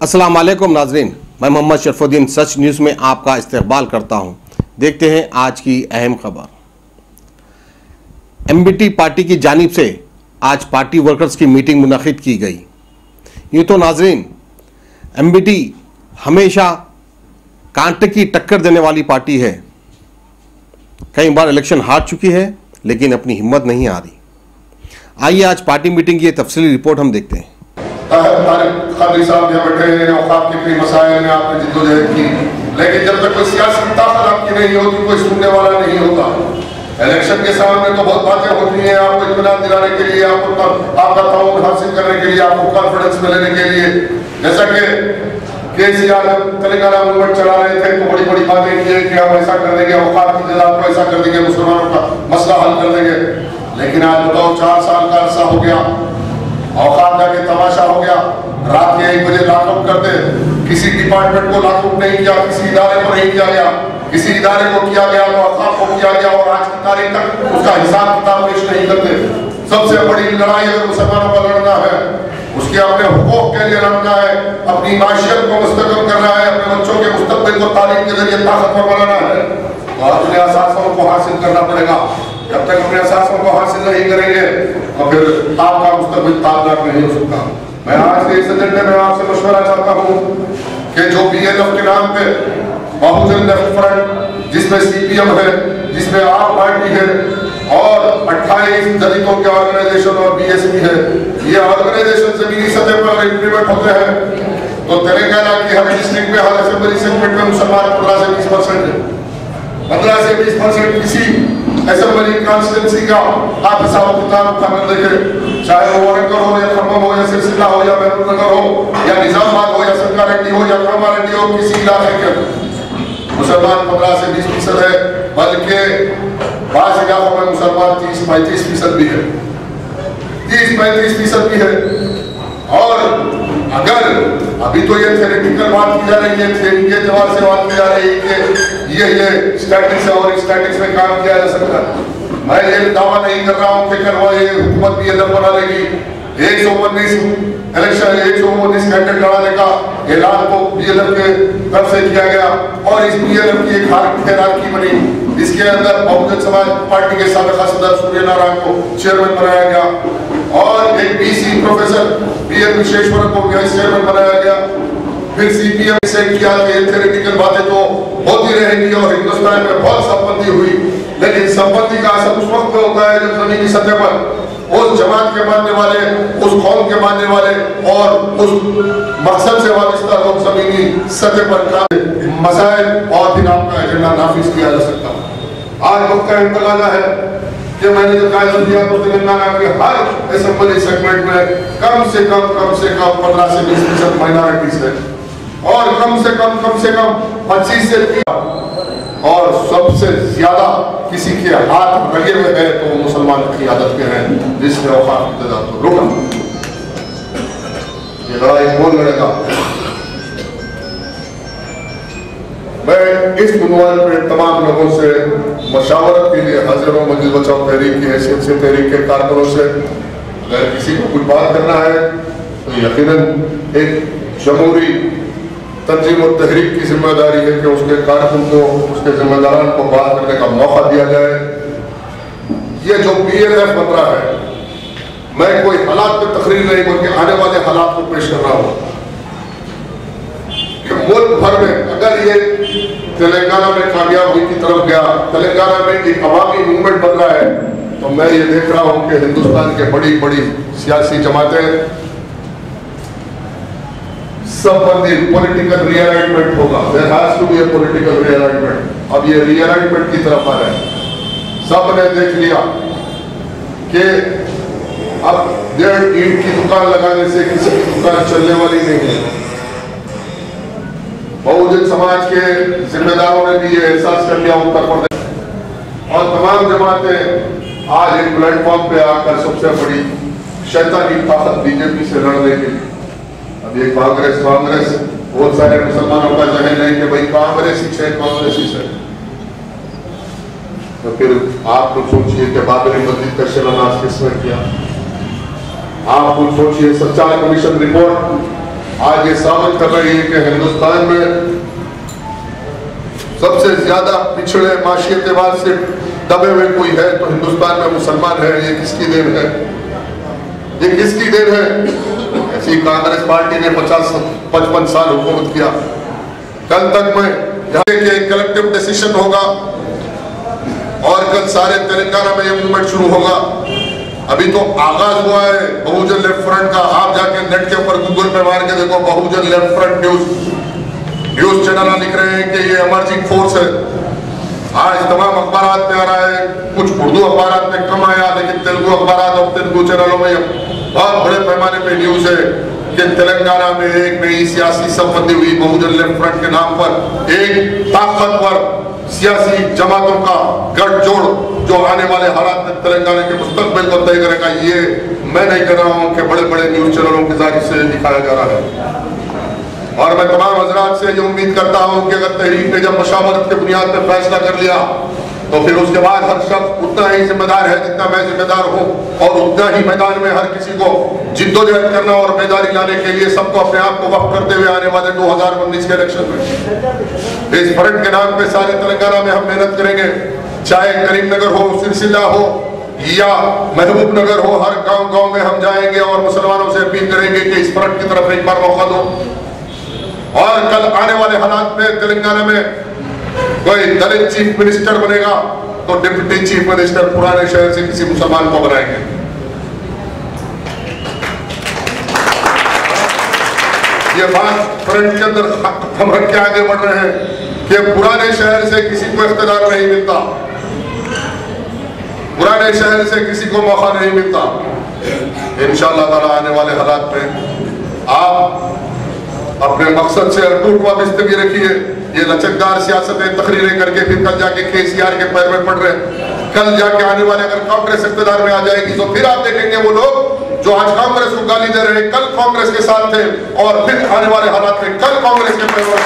अस्सलाम वालेकुम नाजरीन, मैं मोहम्मद शरफुद्दीन सच न्यूज़ में आपका इस्तकबाल करता हूं। देखते हैं आज की अहम खबर। एमबीटी पार्टी की जानिब से आज पार्टी वर्कर्स की मीटिंग मुनक़िद की गई। यूँ तो नाजरीन, एमबीटी हमेशा कांटे की टक्कर देने वाली पार्टी है। कई बार इलेक्शन हार चुकी है लेकिन अपनी हिम्मत नहीं आ रही। आइए आज पार्टी मीटिंग की तफसीली रिपोर्ट हम देखते हैं। खादरी साहब यहाँ बैठे हैं, औकाफ के कई मसाइल में आपने जिद्दोजहद की, लेकिन जब तक कोई सियासी ताकत आपकी नहीं होती कोई सुनने वाला नहीं होता। इलेक्शन के सामने तो बहुत बातें होती हैं, आपको इत्मीनान दिलाने के लिए, आपका ताउन हासिल करने के लिए, आपको कॉन्फिडेंस में लेने के लिए। जैसा कि केसीआर तेलंगाना मूवमेंट चला रहे थे तो बड़ी बड़ी बातें की कि हम ऐसा कर देंगे, औकाफ की जमात को ऐसा कर देंगे, मुसलमानों का मसला हल कर देंगे। लेकिन आज बताओ 4 साल का अरसा हो गया, औकात जाके तमाशा हो गया। रात के 1 बजे लॉकआउट करते, किसी डिपार्टमेंट को लॉकआउट नहीं किया, किसी इदारे को नहीं किया गया, किसी इदारे को किया गया तो औकात को किया गया और आज की तारीख तक उसका हिसाब किताब पेश नहीं करते। सबसे बड़ी लड़ाई अगर मुसलमानों का लड़ना है, उसके अपने हुकूक के लिए लड़ना है, अपनी माशियत को मुस्तकम करना है, अपने बच्चों के मुस्तकबिल को तालीम के जरिए ताकतवर बनाना है, तो अपने असासों को हासिल करना पड़ेगा। जब तक अपने असासों को हासिल नहीं करेंगे तो फिर आपका मुस्तकबिल ताबदार नहीं हो सकता। मैं आज के इस एजेंडे में आपसे मशवरा चाहता हूँ कि जो बीएलएफ के नाम पे बहुजन लेफ्ट फ्रंट, जिसमें सीपीएम है, जिसमें आप पार्टी है और 28 दलितों के ऑर्गेनाइजेशन और बीएसपी है, ये ऑर्गेनाइजेशन जमीनी सतह पर इम्प्लीमेंट होते हैं। तो तेलंगाना की हर डिस्ट्रिक्ट में, हर असेंबली सेगमेंट में मुसलमान 15 से 20% है। 15 से 20% किसी असेंबली कॉन्स्टिट्यूंसी का आप हिसाब किताब उठा कर देखें, चाहे वो वारंगर हो या खम्भम हो या सिलसिला हो या महबूब नगर हो या निजामाबाद हो या सरकारेड्डी हो या कामारेड्डी हो, किसी इलाके के मुसलमान 15 से 20% है, बल्कि बाज़ इलाकों में मुसलमान 30-35% भी है, 30-35% भी है। और अगर अभी तो ये थ्योरेटिकल बात की जा रही है, थ्योरी के एतबार से बात की जा रही है कि ये स्टैटिक्स और स्टैटिक्स में काम किया जा सकता है। मैं ये दावा नहीं कर रहा हूँ कि कल वो ये हुकूमत भी अलग बना लेगी। 119 इलेक्शन 119 कैंडिडेट लड़ाने का ऐलान तो बीएलएफ के तरफ से किया गया और इस बीएलएफ की एक हायरार्की बनी, इसके अंदर बहुजन समाज पार्टी के साबिक़ा सदर सूर्य नारायण को चेयरमैन बनाया गया और एक बीसी प्रोफेसर बीएन विश्वेश्वर को वाइस चेयरमैन बनाया गया। फिर सीपीएम से किया कि थ्योरेटिकल बातें तो होती रहेगी और हिंदुस्तान में बहुत संपत्ति हुई, लेकिन संपत्ति का असर उस वक्त होता है जब जमीनी सतह पर उस जमात के मानने वाले, उस कौम के मानने वाले और उस मकसद से वाबस्ता लोग जमीनी सतह पर काम मसाइल और फिर आपका एजेंडा नाफिज किया जा सकता। आज वक्त का इंतकाला है कि मैंने जो कायदा दिया तो तेलंगाना के हर असेंबली सेगमेंट में कम से कम 15 से 20% माइनॉरिटीज है और कम से कम 25 से 30 और सबसे ज्यादा किसी के हाथ लगे हुए हैं तो वो मुसलमान की आदत के हैं, जिसने औकात की तादाद को रोका। ये लड़ाई कौन लड़ेगा? मैं इस बुनियाद पर तमाम लोगों से मशावरत के लिए हाजिर हूँ। मजलिस बचाओ तहरीक की हैसियत से, तहरीक के कारकुनों से, अगर किसी को कुछ बात करना है तो यकीनन एक जमहूरी तंजीम और तहरीक की जिम्मेदारी है कि उसके कारकुन को, उसके जिम्मेदारान को बात करने का मौका दिया जाए। ये जो बीएलएफ बन रहा है, मैं कोई हालात पे तकरीर नहीं बल्कि आने वाले हालात को पेश कर रहा हूँ कि मुल्क भर में अगर ये तेलंगाना में कामयाबी की तरफ गया, तेलंगाना में एक अवामी मूवमेंट बन रहा है, तो मैं ये देख रहा हूँ कि हिंदुस्तान के बड़ी बड़ी सियासी जमातें संबंधी पॉलिटिकल रीअलाइनमेंट होगा। There has to be a political realignment. अब ये रीअलाइनमेंट की तरफ आ रहे हैं। सब ने देख लिया कि अब 1.5 ईंट की दुकान लगाने से किसी की दुकान चलने वाली नहीं है। बहुजन समाज के जिम्मेदारों ने भी ये एहसास कर लिया, उत्तर प्रदेश और तमाम जमातें आज एक प्लेटफॉर्म पे आकर सबसे बड़ी शैतानी ताकत बीजेपी से लड़ने के लिए। अब ये कांग्रेस बहुत सारे मुसलमानों का जहन है कि भाई कांग्रेसी से, तो फिर आप कुछ सोचिए कि बाबरी मस्जिद का शिलान्यास किसने किया। आप कुछ सोचिए, सच्चाई कमीशन रिपोर्ट आज ये साबित कर रही है कि हिंदुस्तान में सबसे ज्यादा पिछड़े माशी एतबार से दबे हुए कोई है तो हिंदुस्तान में मुसलमान है। ये किसकी देन है? ये किसकी देन है? ऐसी कांग्रेस पार्टी ने 50-55 साल हुकूमत किया। कल तक में यहाँ कलेक्टिव डिसीजन होगा और कल सारे तेलंगाना में ये मूवमेंट शुरू होगा। अभी तो आगाज हुआ है बहुजन लेफ्ट फ्रंट का। आप जाके नेट के ऊपर गूगल पे मार के देखो, बहुजन लेफ्ट फ्रंट न्यूज चैनल लिख रहे हैं कि ये इमर्जिंग फोर्स है। आज तमाम अखबारात में आ रहा है, कुछ उर्दू अखबारात में कम आया, लेकिन तेलुगु अखबारात और तेलुगु चैनलों में बहुत बड़े पैमाने पे न्यूज है कि तेलंगाना में एक नई सियासी संबंधी हुई बहुजन लेफ्ट फ्रंट के नाम पर एक ताकतवर सियासी जमातों का गठजोड़ जो आने वाले हालात में तेलंगाना के मुस्तकबिल को तय करेगा। ये मैं नहीं कर रहा हूं कि बड़े बड़े न्यूज चैनलों के जरिए से दिखाया जा रहा है। और मैं तमाम हजरात से ये उम्मीद करता हूं कि अगर तहरीक ने जब मशावरत के बुनियाद पर फैसला कर लिया तो फिर उसके बाद हर शख्स उतना ही जिम्मेदार है जितना मैं जिम्मेदार हूं, और उतना ही मैदान में हर किसी को जिद्दोजहद करना और बेदारी लाने के लिए सबको अपने आप को वक्त करते हुए आने वाले 2019 के इलेक्शन में इस फ्रंट के नाम पे सारे तेलंगाना में हम मेहनत करेंगे। चाहे करीमनगर हो, सिलसिला हो या महबूब नगर हो, हर गांव में हम जाएंगे और मुसलमानों से अपील करेंगे कि इस फ्रंट की तरफ एक बार मौका दो। और कल आने वाले हालात में तेलंगाना में कोई दलित चीफ मिनिस्टर बनेगा तो डिप्टी चीफ मिनिस्टर पुराने शहर से किसी मुसलमान को बनाएंगे। ये बात फ्रंट के अंदर हम रख के आगे बढ़ रहे हैं कि पुराने शहर से किसी को इख्तियार नहीं मिलता, पुराने शहर से किसी को मौका नहीं मिलता। इंशाअल्लाह ताला आने वाले हालात में आप अपने मकसद से अटूट वाबस्तगी रखिए। ये लचकदार सियासतें तकरीरें करके फिर कल जाके केसीआर के पैर में पड़ रहे, कल जाके आने वाले अगर कांग्रेस इख्तियार में आ जाएगी तो फिर आप देखेंगे वो लोग जो आज कांग्रेस को गाली दे रहे हैं कल कांग्रेस के साथ थे, और फिर आने वाले हालात में कल कांग्रेस के पैर में